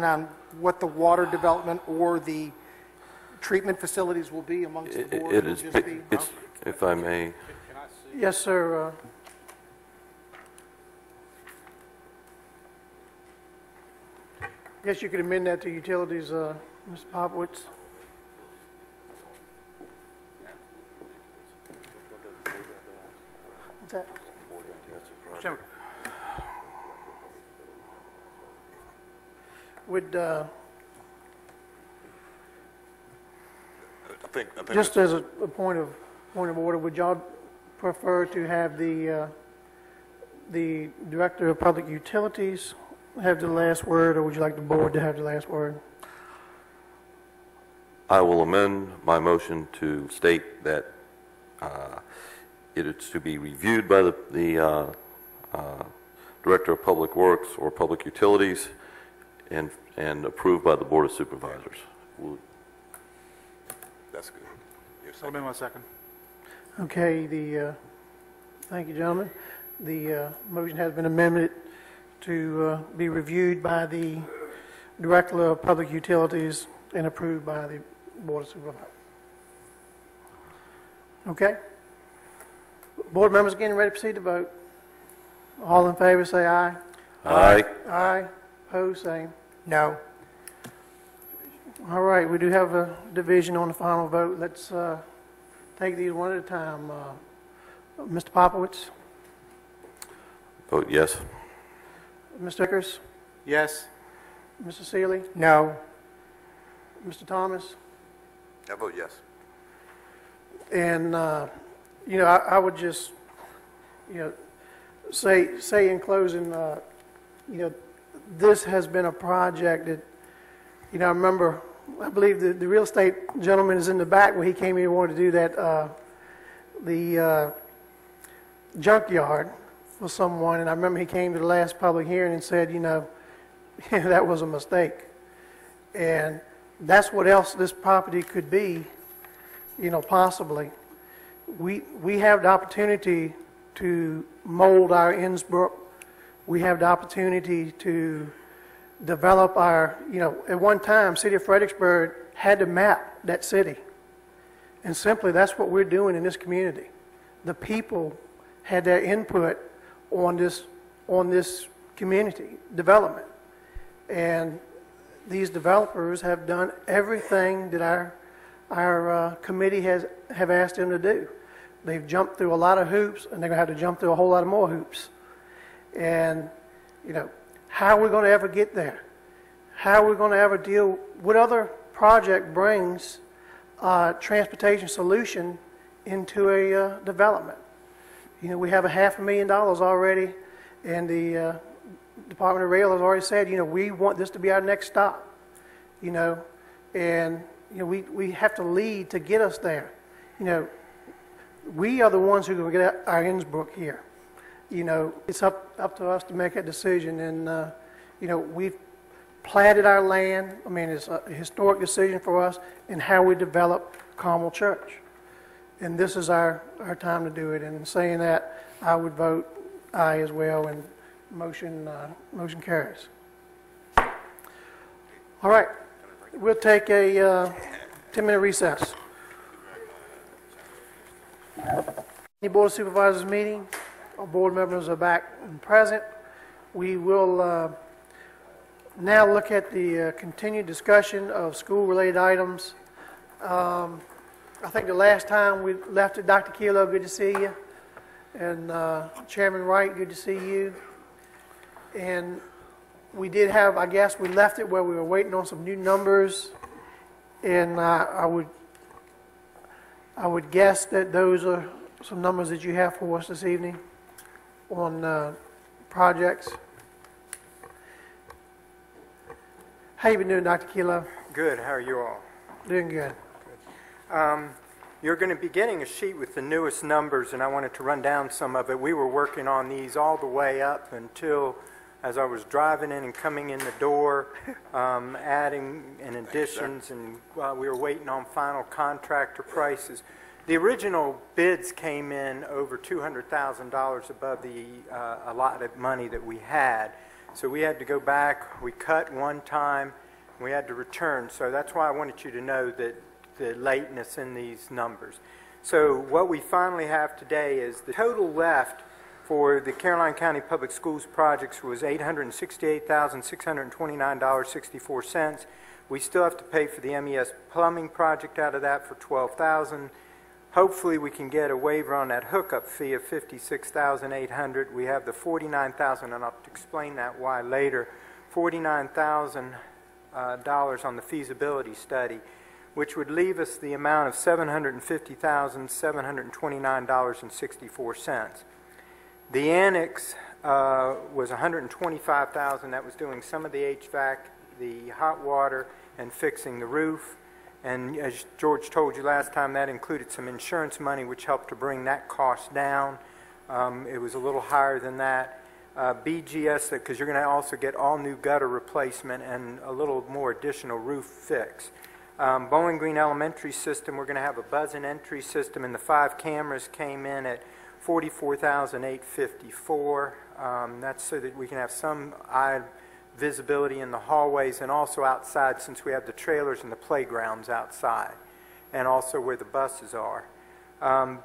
on what the water development or the treatment facilities will be amongst the board? It is, it's, if I may. Yes, sir. Guess you could amend that to utilities, Mr. Popowitz. What's that? Would, I think just as a point of order, would y'all prefer to have the Director of Public Utilities have the last word, or would you like the board to have the last word? I will amend my motion to state that it is to be reviewed by the Director of Public Works or Public Utilities and approved by the Board of Supervisors. that's good. That'll be my second. Okay, thank you, gentlemen. The motion has been amended to be reviewed by the Director of Public Utilities and approved by the Board of Supervisors. Okay? Board members getting ready to proceed to vote. All in favor say aye. Aye. Aye. Opposed, same. No. All right, we do have a division on the final vote. Let's take these one at a time. Mr. Popowitz? Vote yes. Mr. Vickers? Yes. Mr. Seeley? No. Mr. Thomas? I vote yes. And, you know, I would just, you know, say in closing, you know, this has been a project that, you know, I believe the real estate gentleman is in the back where he came here and wanted to do that, the junkyard for someone. And I remember he came to the last public hearing and said, you know, that was a mistake. And that's what else this property could be, you know, possibly. We have the opportunity to mold our Innsbruck. We have the opportunity to develop our, you know, at one time, City of Fredericksburg had to map that city. And simply that's what we're doing in this community. The people had their input on this community development. And these developers have done everything that our committee have asked them to do. They've jumped through a lot of hoops, and they're going to have to jump through a whole lot of more hoops. And, you know, how are we going to ever get there? How are we going to ever deal? What other project brings transportation solution into a development? You know, we have $500,000 already, and the Department of Rail has already said, you know, we want this to be our next stop. You know, and you know, we have to lead to get us there. You know, we are the ones who are going to get our Innsbruck here. You know, it's up to us to make that decision. And, you know, we've platted our land. I mean, it's a historic decision for us in how we develop Carmel Church. And this is our time to do it. And saying that, I would vote aye as well, and motion carries. All right. We'll take a 10-minute recess. The Board of Supervisors meeting. Our board members are back and present. We will now look at the continued discussion of school-related items. I think the last time we left it, Dr. Kilo, good to see you. And Chairman Wright, good to see you. And we did have, I guess we left it where we were waiting on some new numbers. And I would guess that those are some numbers that you have for us this evening on projects. How you been doing, Dr. Kilo? Good. How are you all? Doing good. You're going to be getting a sheet with the newest numbers, and I wanted to run down some of it. We were working on these all the way up until, as I was driving in and coming in the door, adding and additions, and we were waiting on final contractor prices. The original bids came in over $200,000 above the allotted money that we had. So we had to go back, we cut one time, we had to return. So that's why I wanted you to know that the lateness in these numbers. So what we finally have today is the total left for the Caroline County Public Schools projects was $868,629.64. We still have to pay for the MES plumbing project out of that for $12,000. Hopefully we can get a waiver on that hookup fee of $56,800. We have the $49,000, and I'll explain that why later. $49,000 on the feasibility study, which would leave us the amount of $750,729.64. The annex was $125,000. That was doing some of the HVAC, the hot water, and fixing the roof. And as George told you last time, that included some insurance money, which helped to bring that cost down. It was a little higher than that. BGS, because you're going to also get all new gutter replacement and a little more additional roof fix. Bowling Green Elementary system, we're going to have a buzz and entry system, and the 5 cameras came in at $44,854. That's so that we can have some eye visibility in the hallways and also outside, since we have the trailers and the playgrounds outside, and also where the buses are.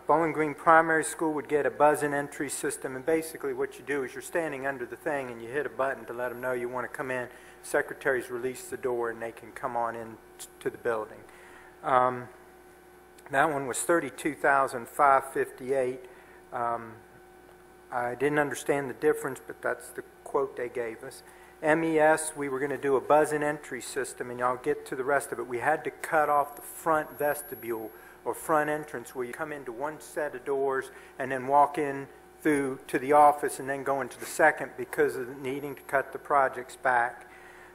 Bowling Green Primary School would get a buzz and entry system, and basically what you do is you're standing under the thing and you hit a button to let them know you want to come in. Secretaries release the door and they can come on in to the building. That one was $32,558. I didn't understand the difference, but that's the quote they gave us. MES, we were going to do a buzz and entry system, and I'll get to the rest of it. We had to cut off the front vestibule or front entrance where you come into one set of doors and then walk in through to the office and then go into the second because of needing to cut the projects back.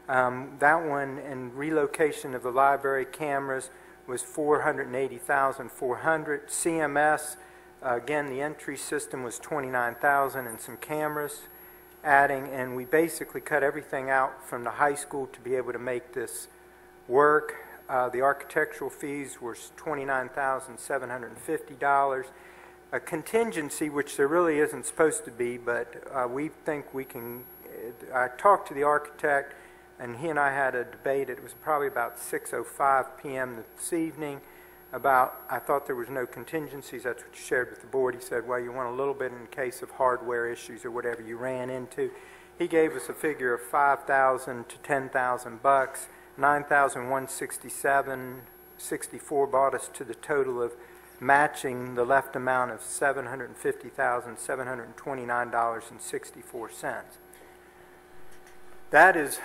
That one and relocation of the library cameras was $480,400. CMS, again, the entry system was $29,000 and some cameras adding, and we basically cut everything out from the high school to be able to make this work. The architectural fees were $29,750. A contingency, which there really isn't supposed to be, but we think we can. I talked to the architect, and he and I had a debate. It was probably about 6:05 p.m. this evening. I thought there was no contingencies. That's what you shared with the board. He said, well, you want a little bit in case of hardware issues or whatever you ran into. He gave us a figure of $5,000 to $10,000. $9,167.64 brought us to the total of matching the left amount of $750,729.64. That is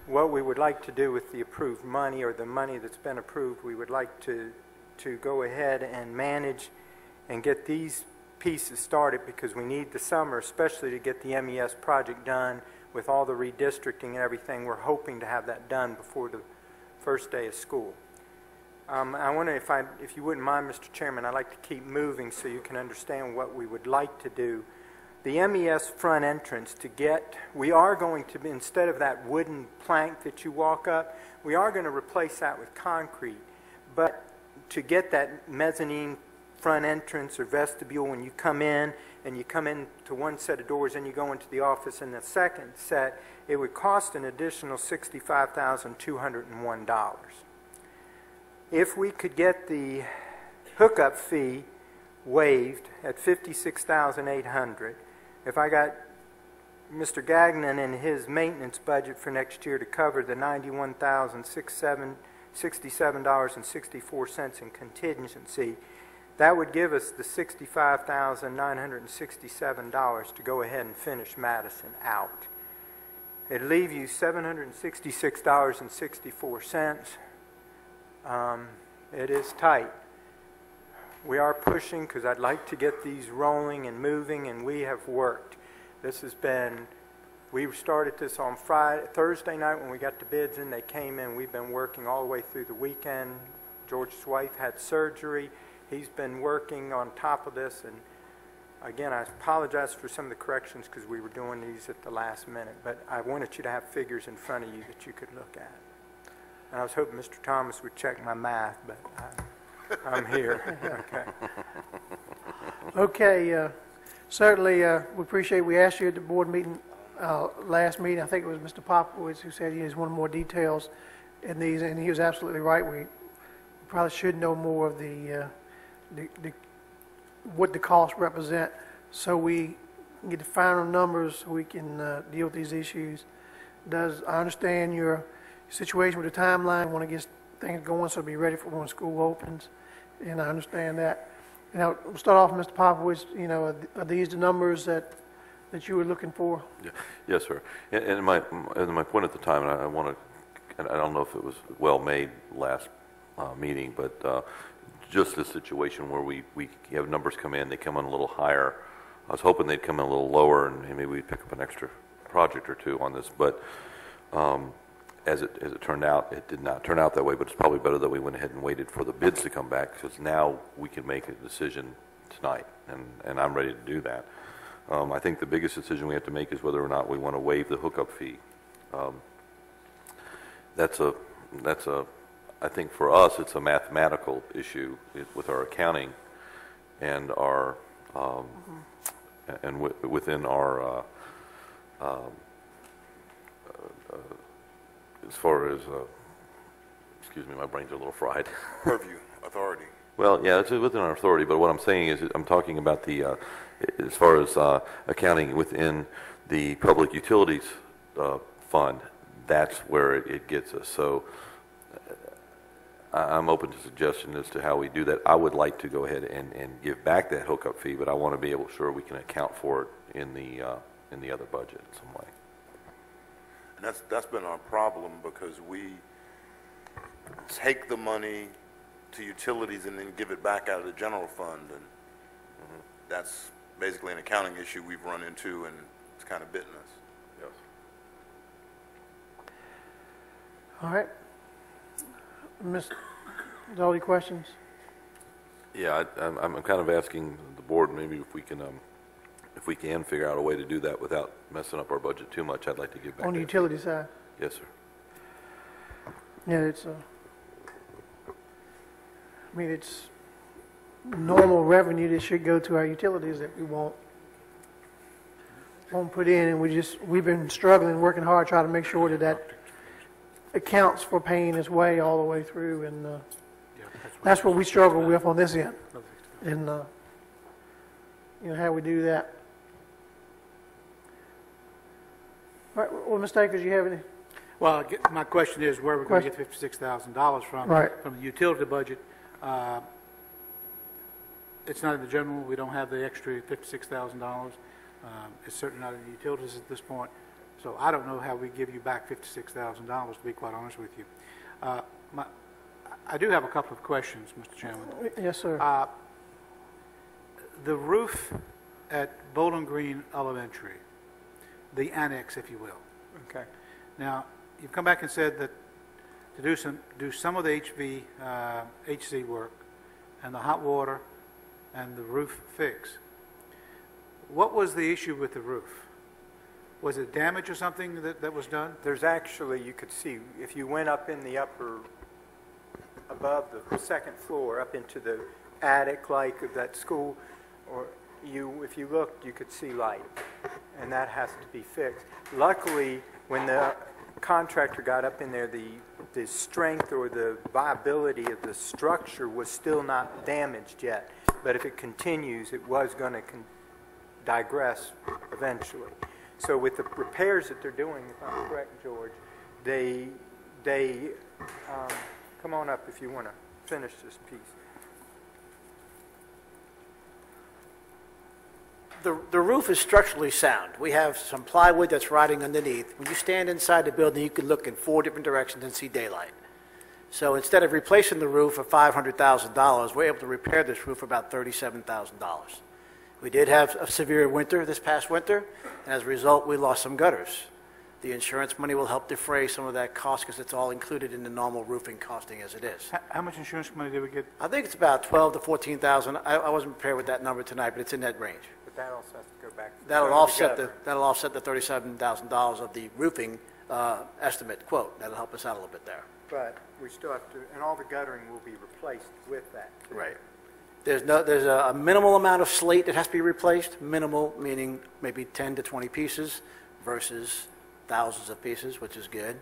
what we would like to do with the approved money, or the money that's been approved. We would like to go ahead and manage and get these pieces started, because we need the summer, especially to get the MES project done with all the redistricting and everything. We're hoping to have that done before the first day of school. I wonder if you wouldn't mind, Mr. Chairman, I'd like to keep moving so you can understand what we would like to do. The MES front entrance, we are going to, instead of that wooden plank that you walk up, we are going to replace that with concrete. But to get that mezzanine front entrance or vestibule, when you come in and you come in to one set of doors and you go into the office in the second set, it would cost an additional $65,201. If we could get the hookup fee waived at $56,800, if I got Mr. Gagnon in his maintenance budget for next year to cover the $91,067.64 in contingency, that would give us the $65,967 to go ahead and finish Madison out. It'd leave you $766.64. It is tight. We are pushing because I'd like to get these rolling and moving, and we have worked. We started this on Thursday night when we got the bids in. They came in. We've been working all the way through the weekend. George's wife had surgery. He's been working on top of this, and again, I apologize for some of the corrections because we were doing these at the last minute, but I wanted you to have figures in front of you that you could look at. And I was hoping Mr. Thomas would check my math, but I'm here. Okay. Okay, certainly we appreciate, we asked you at the board meeting last meeting, I think it was Mr. Popowitz who said he has one more details in these, and he was absolutely right. We probably should know more of what the costs represent, so we can get the final numbers, so we can deal with these issues. I understand your situation with the timeline, want to get things going so be ready for when school opens, and I understand that. Now, we'll start off, Mr. Popowitz, are these the numbers that you were looking for? Yeah. Yes, sir. And my point at the time, and I want to, and I don't know if it was well made last meeting, but just this situation where we have numbers come in, they come in a little higher. I was hoping they'd come in a little lower, and maybe we'd pick up an extra project or two on this. But as it turned out, it did not turn out that way. But it's probably better that we went ahead and waited for the bids to come back, because now we can make a decision tonight, and I'm ready to do that. I think the biggest decision we have to make is whether or not we want to waive the hookup fee. I think for us, it's a mathematical issue with our accounting and our within our as far as excuse me, my brain's a little fried. Purview, authority. Well, yeah, it's within our authority, but what I'm saying is I'm talking about the as far as accounting within the public utilities fund. That's where it gets us. So I'm open to suggestion as to how we do that. I would like to go ahead and give back that hookup fee, but I want to be able sure we can account for it in the other budget in some way. And that's been our problem, because we take the money to utilities and then give it back out of the general fund, and that's basically an accounting issue we've run into, and it's kind of bitten us. Yes. All right. Ms. Is all your questions? Yeah, I'm kind of asking the board maybe if we can figure out a way to do that without messing up our budget too much. I'd like to give back. On the utility side? Yes, sir. Yeah, it's it's normal revenue that should go to our utilities that we won't put in, and we've been struggling, working hard, trying to make sure that accounts for paying its way all the way through, and that's what we struggle with on this end, and how we do that. All right, well, Mr. Akers, you have any? Well, my question is where we're going to get $56,000 from, Right. from the utility budget. It's not in the general. We don't have the extra $56,000. It's certainly not in the utilities at this point. So I don't know how we give you back $56,000, to be quite honest with you. I do have a couple of questions, Mr. Chairman. Yes, sir. The roof at Bowling Green Elementary, the annex, if you will. Okay. Now, you've come back and said that to do some of the HC work and the hot water and the roof fix. What was the issue with the roof? Was it damage or something that was done? There's actually, you could see, if you went up in the above the second floor, up into the attic like of that school, or if you looked, you could see light, and that has to be fixed. Luckily, when the contractor got up in there, the strength or the viability of the structure was still not damaged yet. But if it continues, it was going to digress eventually. So with the repairs that they're doing, if I'm correct, George, they come on up if you want to finish this piece. The roof is structurally sound. We have some plywood that's rotting underneath. When you stand inside the building, you can look in 4 different directions and see daylight. So instead of replacing the roof for $500,000, we're able to repair this roof for about $37,000. We did have a severe winter this past winter, and as a result, we lost some gutters. The insurance money will help defray some of that cost because it's all included in the normal roofing costing as it is. How much insurance money did we get? I think it's about $12,000 to $14,000. I wasn't prepared with that number tonight, but it's in that range. But that also has to go back to That'll offset the $37,000 of the roofing estimate quote. That'll help us out a little bit there. But we still have to, and all the guttering will be replaced with that. Right. There's a minimal amount of slate that has to be replaced. Minimal meaning maybe 10 to 20 pieces. versus thousands of pieces, which is good.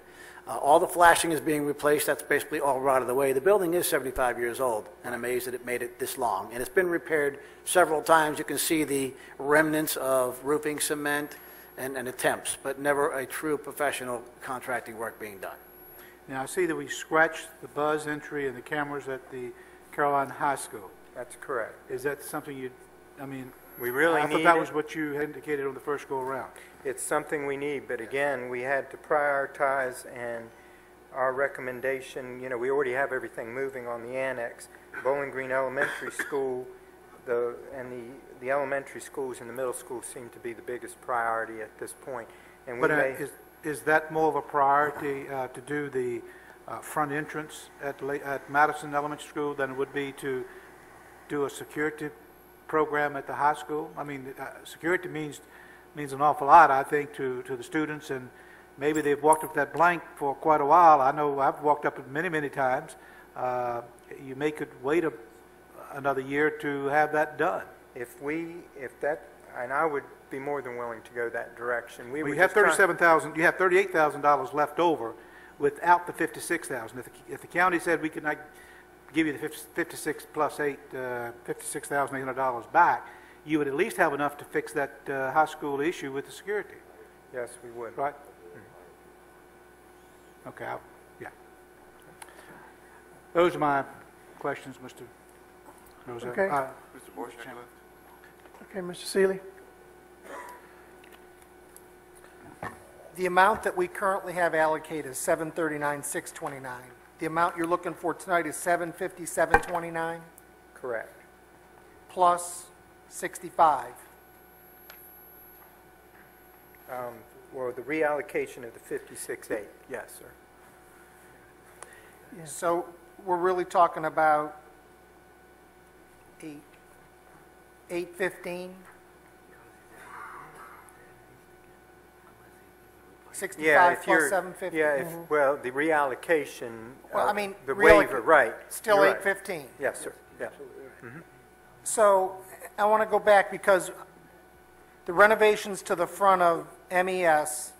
All the flashing is being replaced. That's basically all rotted away. The building is 75 years old, and I'm amazed that it made it this long. And it's been repaired several times. You can see the remnants of roofing cement and attempts, but never a true professional contracting work being done. Now, I see that we scratched the buzz entry and the cameras at the Caroline High School. That's correct. Is that something you, I mean, We really I need thought that it. was what you indicated on the first go-around. It's something we need, but again, we had to prioritize, and our recommendation, we already have everything moving on the annex. Bowling Green Elementary School, the elementary schools and the middle schools seem to be the biggest priority at this point. And we But may, is that more of a priority to do the front entrance at Madison Elementary School than it would be to do a security program at the high school? I mean, security means an awful lot, I think, to the students, and maybe they've walked up that blank for quite a while. I know I've walked up it many, many times. You may could wait another year to have that done. and I would be more than willing to go that direction. Well, you have $38,000 left over without the $56,000. If the county said we could not give you the 56 plus 8, $56,800 back, you would at least have enough to fix that high school issue with the security, Yes, we would. right? Okay, yeah. Those are my questions, Mr. Rosa. Okay. Mr. Boyce, you left? Okay, Mr. Seeley? The amount that we currently have allocated is $739,629. The amount you're looking for tonight is $757,29 Correct. plus 65. Well, the reallocation of the 56.8, yes, sir. So we're really talking about 815? 65 plus 750? Well, the reallocation, Well, I mean, the realloc- waiver, right. Still You're right. 815. Yes, sir, yeah. So I want to go back because the renovations to the front of MES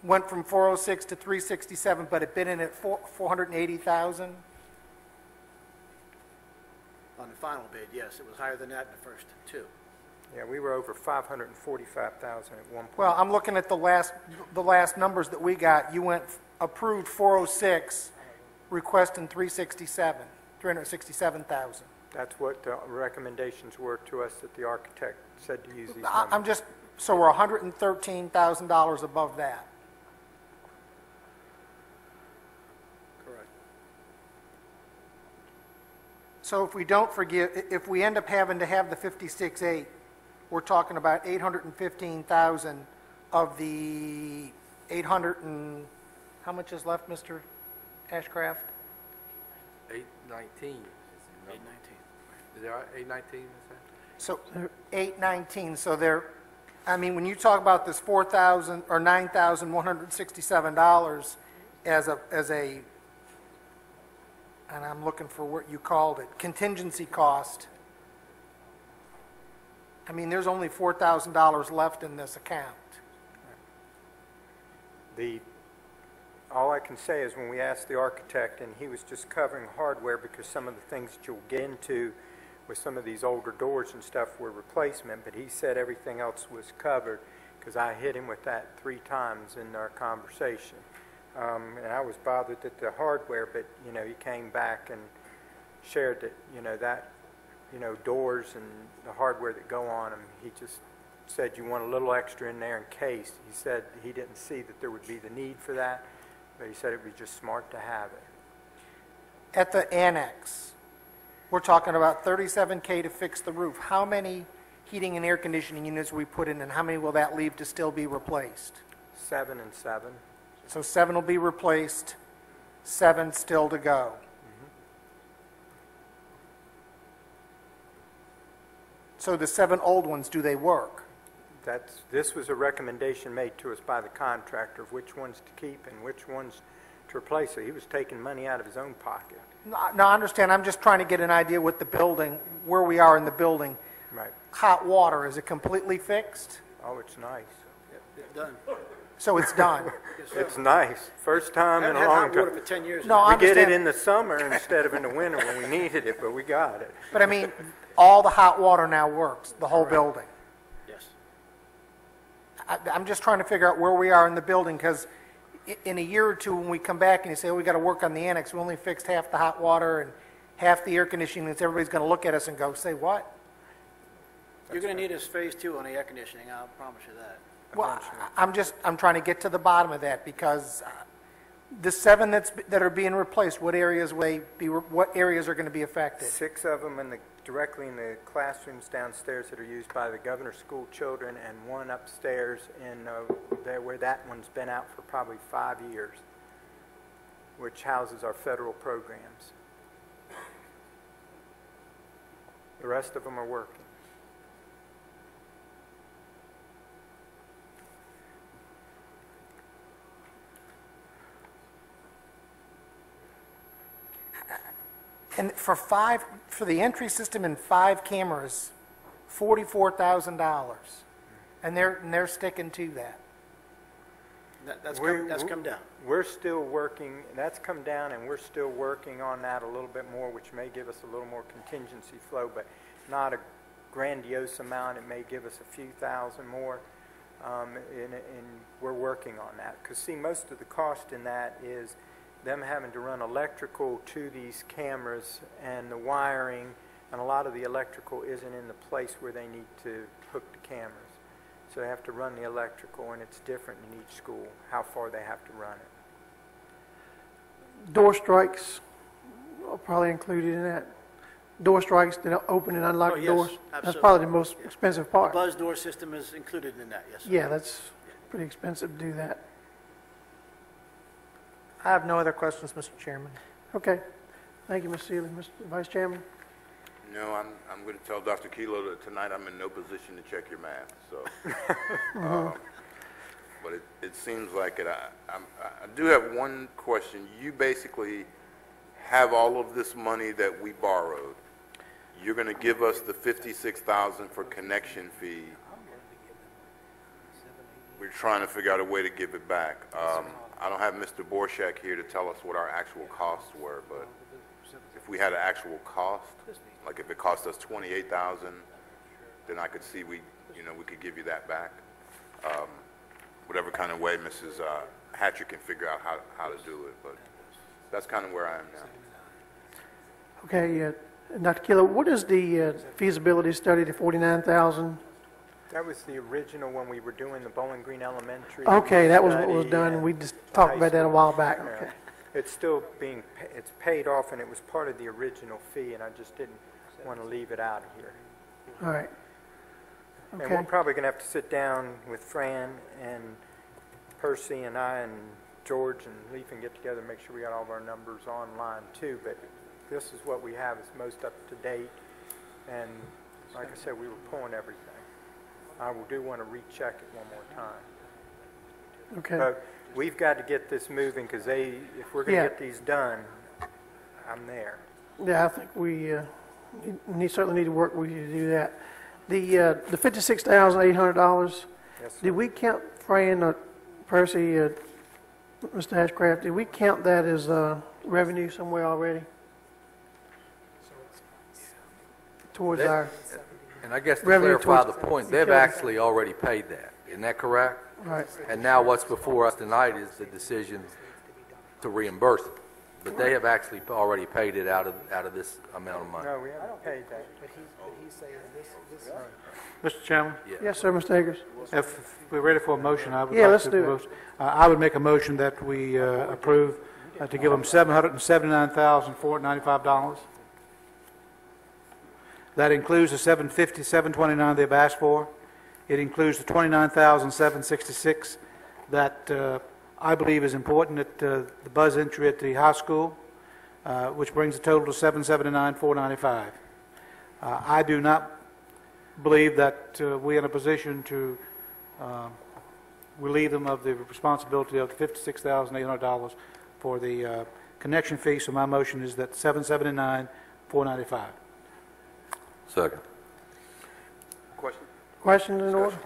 went from 406 to 367, but it bid in at 480,000. On the final bid, yes, it was higher than that in the first two. Yeah, we were over 545,000 at one point. Well, I'm looking at the last numbers that we got. You went approved 406, requesting 367,000. That's what the recommendations were to us that the architect said to use these I'm numbers. just, so we're $113,000 above that. Correct. So if we don't forgive, if we end up having to have the 56.8, we're talking about 815,000 of the 800 and, how much is left, Mr. Ashcraft? 819. 819. Is that right? 819, is that? So 819, so there, I mean, when you talk about this 4,000 or $9,167 as a, and I'm looking for what you called it, contingency cost, I mean, there's only $4,000 left in this account. All I can say is when we asked the architect, and he was just covering hardware because some of the things that you'll get into with some of these older doors and stuff were replacement, but he said everything else was covered because I hit him with that 3 times in our conversation. And I was bothered at the hardware, but, he came back and shared that, doors and the hardware that go on them, he just said you want a little extra in there in case. He said he didn't see that there would be the need for that, but he said it was just smart to have it. At the annex, we're talking about $37K to fix the roof. How many heating and air conditioning units we put in, and how many will that leave to still be replaced? 7 and 7. So 7 will be replaced, 7 still to go. So the 7 old ones, do they work? This was a recommendation made to us by the contractor of which ones to keep and which ones to replace. So he was taking money out of his own pocket. No, I understand. I'm just trying to get an idea with the building, where we are in the building. Right. Hot water, is it completely fixed? Oh, it's nice. Done. So it's done. It's nice. First time in Haven't a had long hot water time. for 10 years. No, now. I We get it understand. in the summer instead of in the winter when we needed it, but we got it. But I mean, all the hot water now works, the whole building. Yes. I'm just trying to figure out where we are in the building, because in a year or two, when we come back and you say, oh, we got to work on the annex, we only fixed half the hot water and half the air conditioning, and everybody's going to look at us and go, say what? You're going to need us phase 2 on the air conditioning, I'll promise you that. Well, I'm trying to get to the bottom of that, because the 7 that are being replaced, what areas will what areas are going to be affected? 6 of them directly in the classrooms downstairs that are used by the governor's school children, and 1 upstairs in there where that one's been out for probably 5 years, which houses our federal programs. The rest of them are working. And for the entry system and 5 cameras, $44,000, and they're sticking to that. That's come down. We're still working, that's come down, and we're still working on that a little bit more, which may give us a little more contingency flow, but not a grandiose amount. It may give us a few thousand more, and we're working on that. Because, see, most of the cost in that is them having to run electrical to these cameras and the wiring, and a lot of the electrical isn't in the place where they need to hook the cameras. So they have to run the electrical, and it's different in each school, how far they have to run it. Door strikes are probably included in that. Door strikes that open and unlock Oh, yes, doors. That's absolutely. probably the most expensive part. Buzz door system is included in that, yes. Yeah, that's pretty expensive to do that. I have no other questions, Mr. Chairman. Okay. Thank you, Ms. Seeley. Mr. Vice Chairman? No, I'm going to tell Dr. Kelo that tonight I'm in no position to check your math, so. But it seems like it. I do have one question. You basically have all of this money that we borrowed. You're going to give us the $56,000 for connection fee. We're trying to figure out a way to give it back. I don't have Mr. Borshak here to tell us what our actual costs were, but if we had an actual cost, like if it cost us $28,000, then I could see we could give you that back. Whatever kind of way Mrs. Hatcher can figure out how to do it, but that's kind of where I am now. Okay, Dr. Kilo, what is the feasibility study to $49,000? That was the original when we were doing the Bowling Green Elementary. Okay, that was what was study done. and We just the talked high about that a school. while back. Yeah. Okay. It's still it's paid off, and it was part of the original fee, and I just didn't want to leave it out of here. All right. And Okay. we're probably going to have to sit down with Fran and Percy and I and George and Leaf and get together and make sure we got all of our numbers online too. But this is what we have is most up to date. And like I said, we were pulling everything. I do want to recheck it one more time. Okay. But we've got to get this moving because if we're going to Yeah. get these done, I'm there. Yeah, I think we certainly need to work with you to do that. The $56,800. Yes, sir. Did we count Fran or Percy, Mr. Ashcraft? Did we count that as revenue somewhere already? Towards That- our And I guess to Revenue clarify the towards- point, they've actually already paid that. Isn't that correct? right. And now what's before us tonight is the decision to reimburse it. But they have actually already paid it out of this amount of money. No, we haven't paid that. Mr. Chairman, Yes, sir, Mr. Akers. if we're ready for a motion, I would Yeah, like let's to do it. propose. I would make a motion that we approve to give them $779,495. That includes the $750,729 they've asked for. It includes the $29,766 that I believe is important at the buzz entry at the high school, which brings the total to $779,495. I do not believe that we're in a position to relieve them of the responsibility of the $56,800 for the connection fee, so my motion is that $779,495. Second. Question? Questions in order?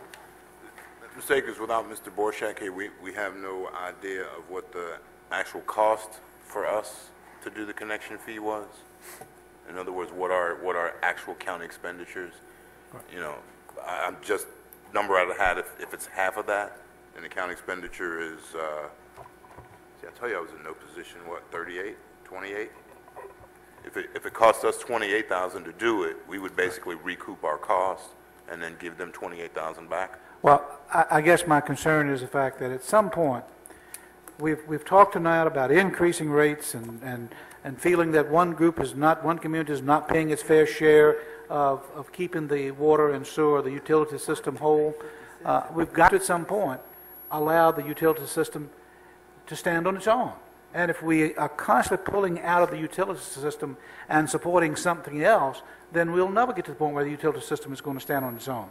Mr. Akers, without Mr. Borshak here, we have no idea of what the actual cost for us to do the connection fee was. In other words, what are actual county expenditures? You know, I'm just number out of the hat. If it's half of that, and the county expenditure is, see, I tell you, I was in no position. What, 38, 28? If it costs us 28,000 to do it, we would basically recoup our costs and then give them 28,000 back. Well, I guess my concern is the fact that at some point, we've talked tonight about increasing rates and feeling that one community is not paying its fair share of keeping the water and sewer, the utility system whole. We've got to at some point allow the utility system to stand on its own. And if we are constantly pulling out of the utility system and supporting something else, then we'll never get to the point where the utility system is going to stand on its own.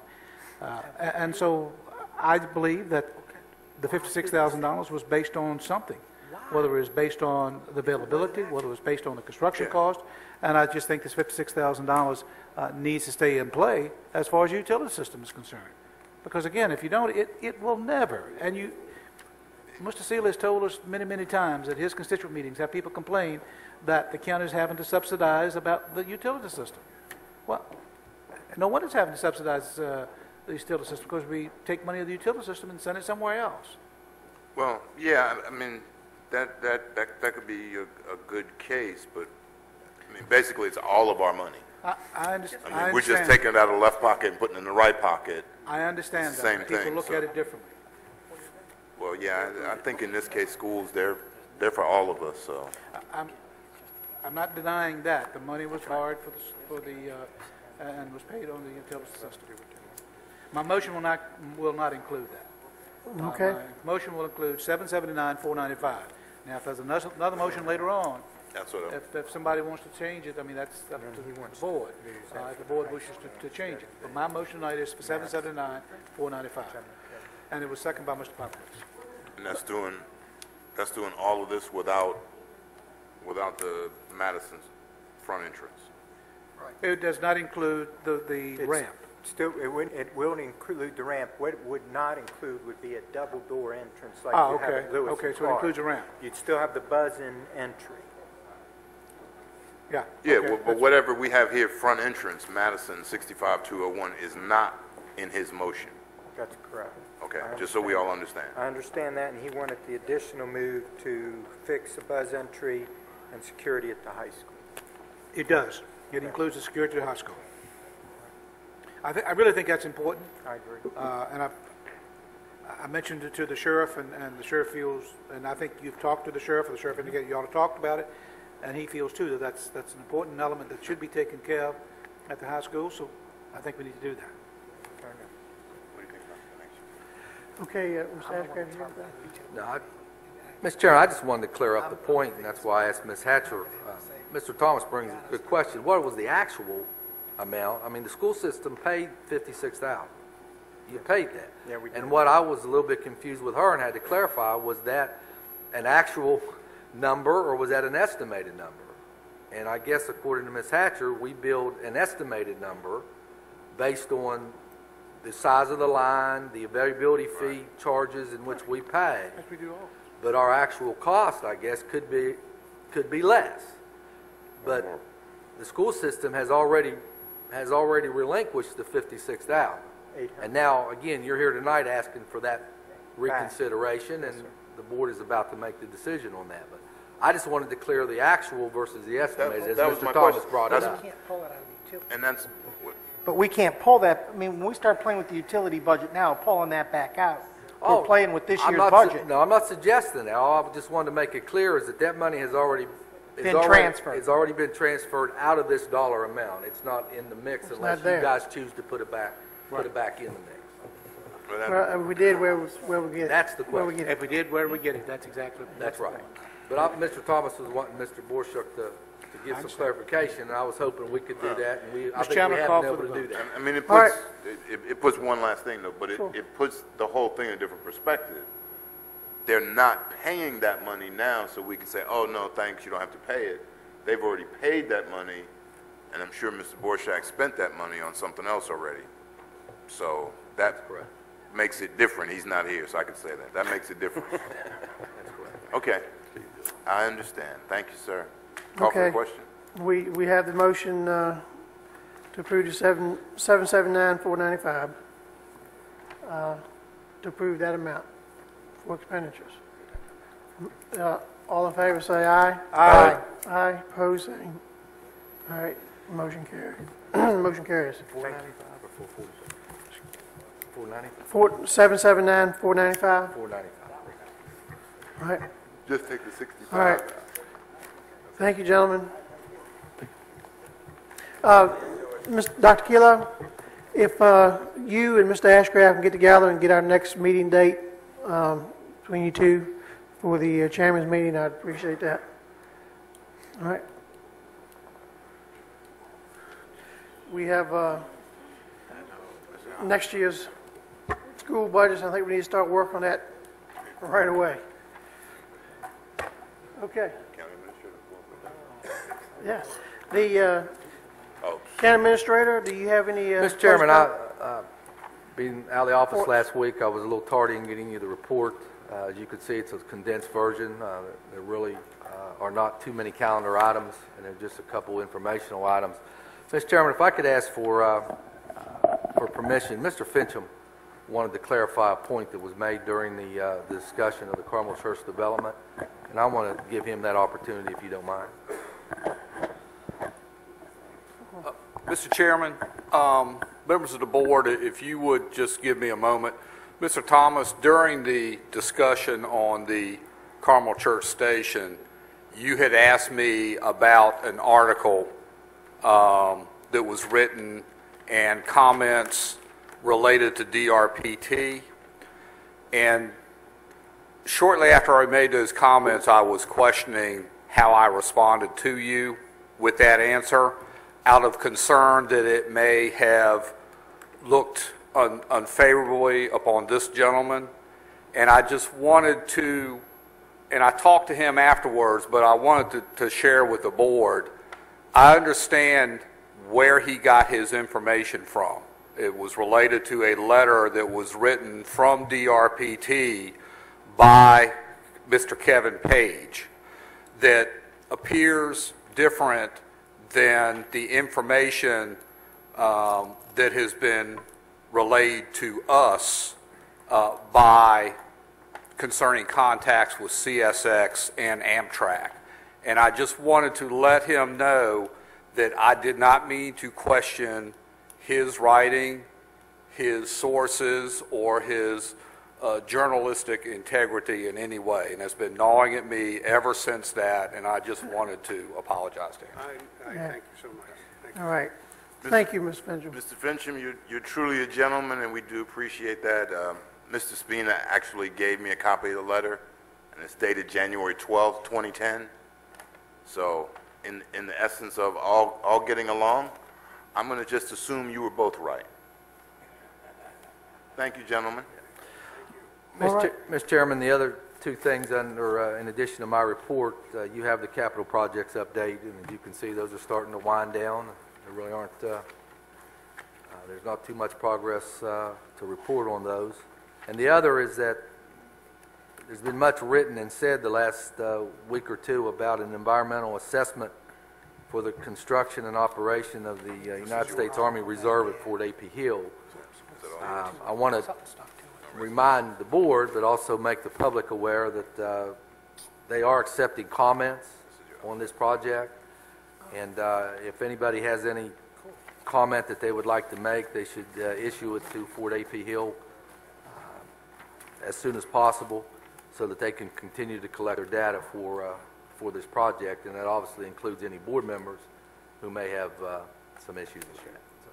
And so I believe that the $56,000 was based on something, whether it was based on the availability, whether it was based on the construction cost, and I just think this $56,000 needs to stay in play as far as the utility system is concerned. Because again, if you don't, it will never, and Mr. Seeley has told us many, many times at his constituent meetings have people complain that the county is having to subsidize about the utility system. Well, no one is having to subsidize the utility system because we take money of the utility system and send it somewhere else. Well, yeah, I mean, that could be a good case, but I mean, basically, it's all of our money. I understand. I mean, we're just taking it out of the left pocket and putting it in the right pocket. I understand It's that. the same thing, People look so. at it differently. Well, yeah, I think in this case, schools, they're for all of us, so. I'm not denying that. The money was hard and was paid on the utility system. My motion will not include that. Okay. My motion will include 779, 495. Now, if there's another motion later on, That's what if somebody wants to change it, I mean, that's up to the board. If the board wishes to change it. But my motion tonight is for 779, 495. And it was seconded by Mr. Popovich. and that's doing all of this without the Madison's front entrance. It does not include the ramp. Still, it will include the ramp. What it would not include would be a double door entrance like Ah, you have okay. at Lewis Okay, and so it Clark. includes a ramp. You'd still have the buzz-in entry. Yeah. Yeah, okay, but whatever we have here, front entrance, Madison 65201, is not in his motion. That's correct. Okay, just so we all understand. I understand that, and he wanted the additional move to fix a buzz entry and security at the high school. It does. It includes the security at the high school. I really think that's important. I agree. And I mentioned it to the sheriff, and the sheriff feels, and I think you've talked to the sheriff, or the sheriff indicated you ought to talk about it, and he feels too that that's an important element that should be taken care of at the high school, so I think we need to do that. What do you think about the connection? Okay, Mr. Ashcraft, you have that? No, Mr. Chairman, I just wanted to clear up the point, and that's why I asked Ms. Hatcher. Mr. Thomas brings a good question. What was the actual amount? I mean, the school system paid $56,000. You paid that. Yeah, we did. And what I was a little bit confused with her and had to clarify, was that an actual number or was that an estimated number? And I guess according to Ms. Hatcher, we billed an estimated number based on the size of the line, the availability fee charges in which we pay. As we do all. But our actual cost, I guess, could be less. But the school system has already relinquished the $56,000. And now, again, you're here tonight asking for that reconsideration, and the board is about to make the decision on that. But I just wanted to clear the actual versus the estimated, as that was Mr. my Thomas question. brought it That's- up. Can't pull it out of the utility. And that's, But we can't pull that, I mean, when we start playing with the utility budget now, pulling that back out, we're playing with this I'm year's not budget. No, I'm not suggesting that. All I just wanted to make it clear is that money has already Transferred. It's already been transferred out of this dollar amount. It's not in the mix unless not you there. guys choose to put it back in the mix. Well, we did where we get it. That's the Where we question. get it. If we did, where we get it, that's exactly. That's right. But Mr. Thomas was wanting Mr. Borshuk to give some clarification, and I was hoping we could do that, and I think we Chairman, haven't call been for able the to do vote. that. I mean, All right. it puts one last thing though, but it puts the whole thing in a different perspective. They're not paying that money now, so we can say, oh, no, thanks, you don't have to pay it. They've already paid that money, and I'm sure Mr. Borshak spent that money on something else already. So that Correct. makes it different. He's not here, so I can say that. That makes it different. Okay. I understand. Thank you, sir. Call for the Okay. question. We have the motion to approve the 779,495, to approve that amount for expenditures. All in favor, say aye. Aye. Aye, opposed, same. All right, motion carries. Motion carries. 495 or 446? 495? 779,495, 495. all right. Just take the 65. All right. Thank you, gentlemen. Dr. Kilo, if you and Mr. Ashcraft can get together and get our next meeting date between you two for the chairman's meeting, I'd appreciate that. All right. We have next year's school budgets. I think we need to start working on that right away. Okay. County administrator. Yeah. The Oh, county administrator, do you have any? Mr. Chairman, being out of the office last week, I was a little tardy in getting you the report. As you can see, it's a condensed version. There really are not too many calendar items, and there are just a couple informational items. Mr. Chairman, if I could ask for permission, Mr. Fincham wanted to clarify a point that was made during the discussion of the Carmel Church development, and I want to give him that opportunity if you don't mind. Mr. Chairman, members of the board, if you would just give me a moment. Mr. Thomas, during the discussion on the Carmel Church Station, you had asked me about an article that was written and comments related to DRPT. And shortly after I made those comments, I was questioning how I responded to you with that answer, out of concern that it may have looked unfavorably upon this gentleman. And I just wanted to, and I talked to him afterwards, but I wanted to share with the board, I understand where he got his information from. It was related to a letter that was written from DRPT by Mr. Kevin Page that appears different than the information that has been relayed to us by concerning contacts with CSX and Amtrak. And I just wanted to let him know that I did not mean to question his writing, his sources, or his journalistic integrity in any way. And it's been gnawing at me ever since that, and I just wanted to apologize to him. I Yeah. thank you so much. Thank you. All right. Thank you, Mr. Fincham. Mr. Fincham, you're truly a gentleman, and we do appreciate that. Mr. Spina actually gave me a copy of the letter, and it's dated January 12th, 2010. So in the essence of all getting along, I'm going to just assume you were both right. Thank you, gentlemen. All right. Mr. Chairman, the other two things under, in addition to my report, you have the capital projects update, and as you can see, those are starting to wind down. There really aren't, there's not too much progress to report on those. And the other is that there's been much written and said the last week or two about an environmental assessment for the construction and operation of the United States Army Reserve at Fort A.P. Hill. I want to remind the board, but also make the public aware that they are accepting comments on this project. And if anybody has any comment that they would like to make, they should issue it to Fort A.P. Hill as soon as possible so that they can continue to collect their data for this project. And that obviously includes any board members who may have some issues with that. So,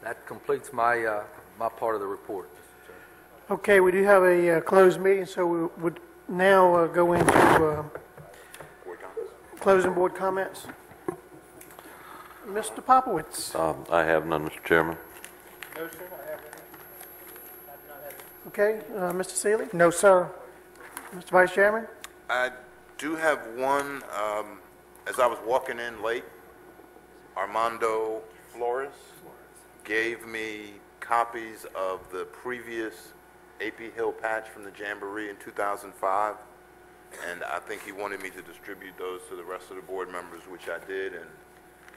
that completes my, my part of the report, Mr. Chairman. Okay, we do have a closed meeting, so we would now go into closing board comments. Mr. Popowitz. I have none, Mr. Chairman. No, sir, I have Okay, Mr. Seeley? No, sir. Mr. Vice Chairman? I do have one. As I was walking in late, Armando Flores gave me copies of the previous AP Hill patch from the Jamboree in 2005, and I think he wanted me to distribute those to the rest of the board members, which I did, and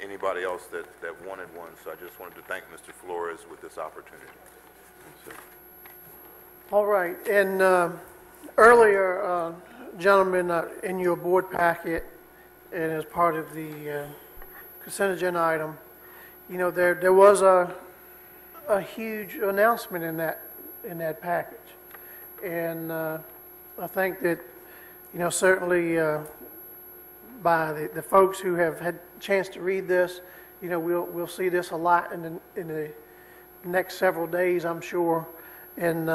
anybody else that wanted one. So I just wanted to thank Mr. Flores with this opportunity. All right, and earlier, gentlemen, in your board packet, and as part of the consent agenda item, you know, there was a huge announcement in that package, and I think that, you know, certainly by the folks who have had a chance to read this, you know, we'll see this a lot in the next several days, I'm sure, and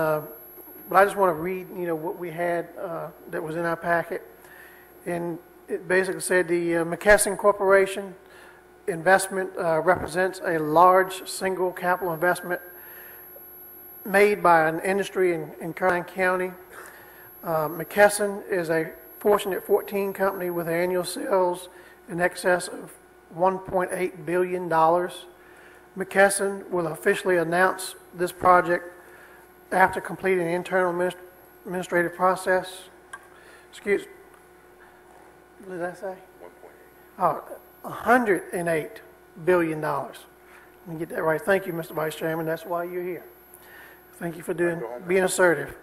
but I just want to read, you know, what we had that was in our packet, and it basically said the McKesson Corporation investment represents a large single capital investment made by an industry in Caroline County. McKesson is a Fortune 14 company with annual sales in excess of $1.8 billion. McKesson will officially announce this project after completing the internal administrative process. Excuse, what did I say? 1.8. Oh, $108 billion. Let me get that right. Thank you, Mr. Vice Chairman. That's why you're here. Thank you for being assertive.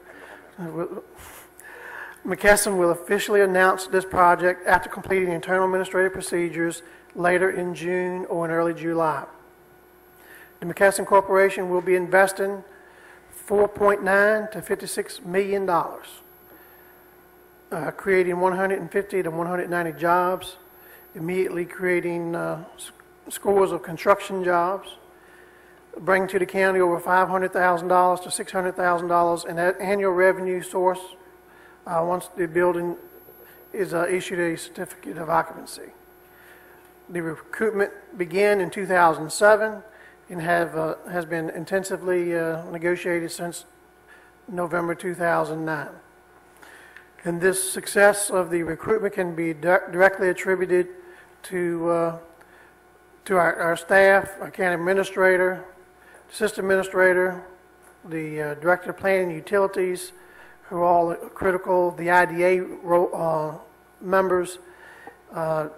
McKesson will officially announce this project after completing internal administrative procedures later in June or in early July. The McKesson Corporation will be investing $4.9 to $56 million, creating 150 to 190 jobs, immediately creating scores of construction jobs, bringing to the county over $500,000 to $600,000 in annual revenue source once the building is issued a certificate of occupancy. The recruitment began in 2007 and has been intensively negotiated since November 2009. And this success of the recruitment can be directly attributed to our staff, our county administrator, assistant administrator, the director of planning and utilities, who are all critical, the IDA members to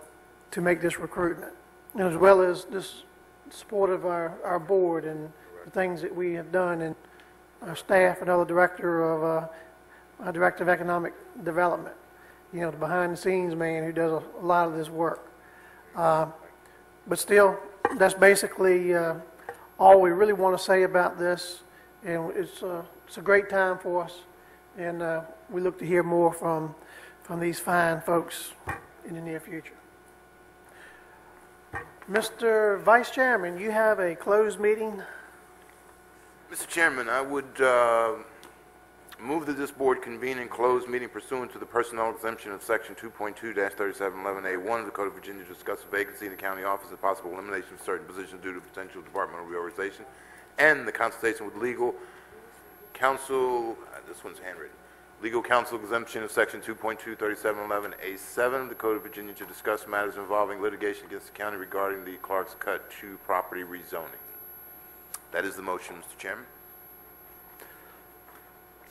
make this recruitment, as well as this support of our board and the things that we have done, and our staff, another director of economic development, you know, the behind the scenes man who does a lot of this work. But still, that's basically all we really want to say about this, and it's a great time for us, and we look to hear more from these fine folks in the near future. Mr. Vice Chairman, you have a closed meeting. Mr. Chairman, I would move that this board convene and close meeting pursuant to the personnel exemption of section 2.2-3711A1 of the Code of Virginia to discuss a vacancy in the county office and possible elimination of certain positions due to potential departmental reorganization, and the consultation with legal counsel, this one's handwritten, legal counsel exemption of section 2.2-3711A7 of the Code of Virginia to discuss matters involving litigation against the county regarding the Clark's Cut 2 property rezoning. That is the motion, Mr. Chairman.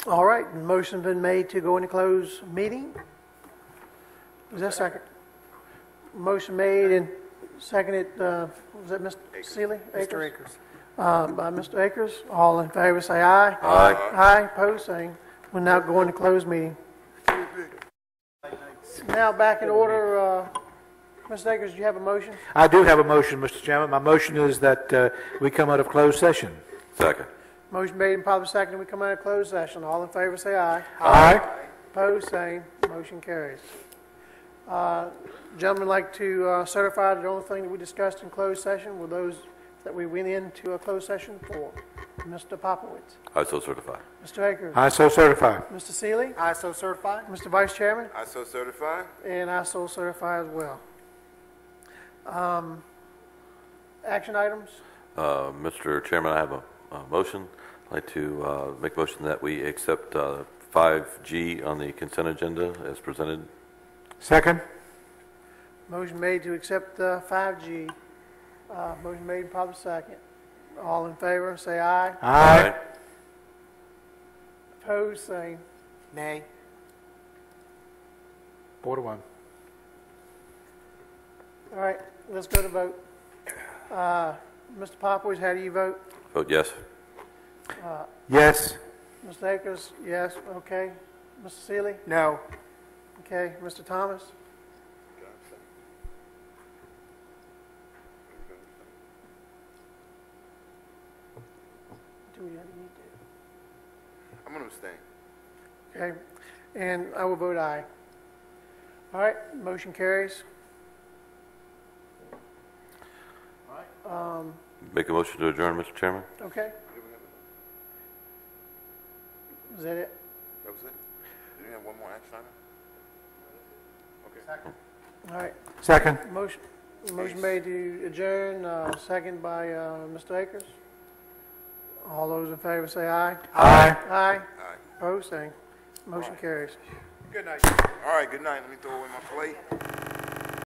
All right, motion's been made to go into closed meeting. Is that second? Motion made and seconded, was that Mr. Seeley? Mr. Akers. By Mr. Akers. All in favor say aye. Aye. Aye, opposed, same. We're now going to closed meeting. Now back in order, Mr. Akers, do you have a motion? I do have a motion, Mr. Chairman. My motion is that we come out of closed session. Second. Motion made and probably seconded. We come out of closed session. All in favor say aye. Aye. Opposed, same. Motion carries. Gentlemen, like to certify that the only thing that we discussed in closed session were those that we went into a closed session for. Mr. Popowitz. I so certify. Mr. Akers. I so certify. Mr. Seeley. I so certify. Mr. Vice Chairman. I so certify. And I so certify as well. Action items? Mr. Chairman, I have a motion. I'd like to make a motion that we accept 5G on the consent agenda as presented. Second. Motion made to accept 5G. Motion made and probably second. All in favor, say aye. Aye. Opposed, same. Nay. 4-1. All right, let's go to vote. Mr. Popovic, how do you vote? Vote yes. Yes. Mr. Akers, yes, okay. Mr. Seeley? No. Okay. Mr. Thomas? Do we have any? I'm going to abstain. Okay, and I will vote aye. All right, motion carries. Make a motion to adjourn, Mr. Chairman? Okay. Is that it? That was it? Do you have one more action item? Okay. All right, Second. motion made to adjourn, second by Mr. Akers. All those in favor say aye. Aye. Aye. Aye. Opposed, same. Motion carries. Good night. All right, good night. Let me throw away my plate.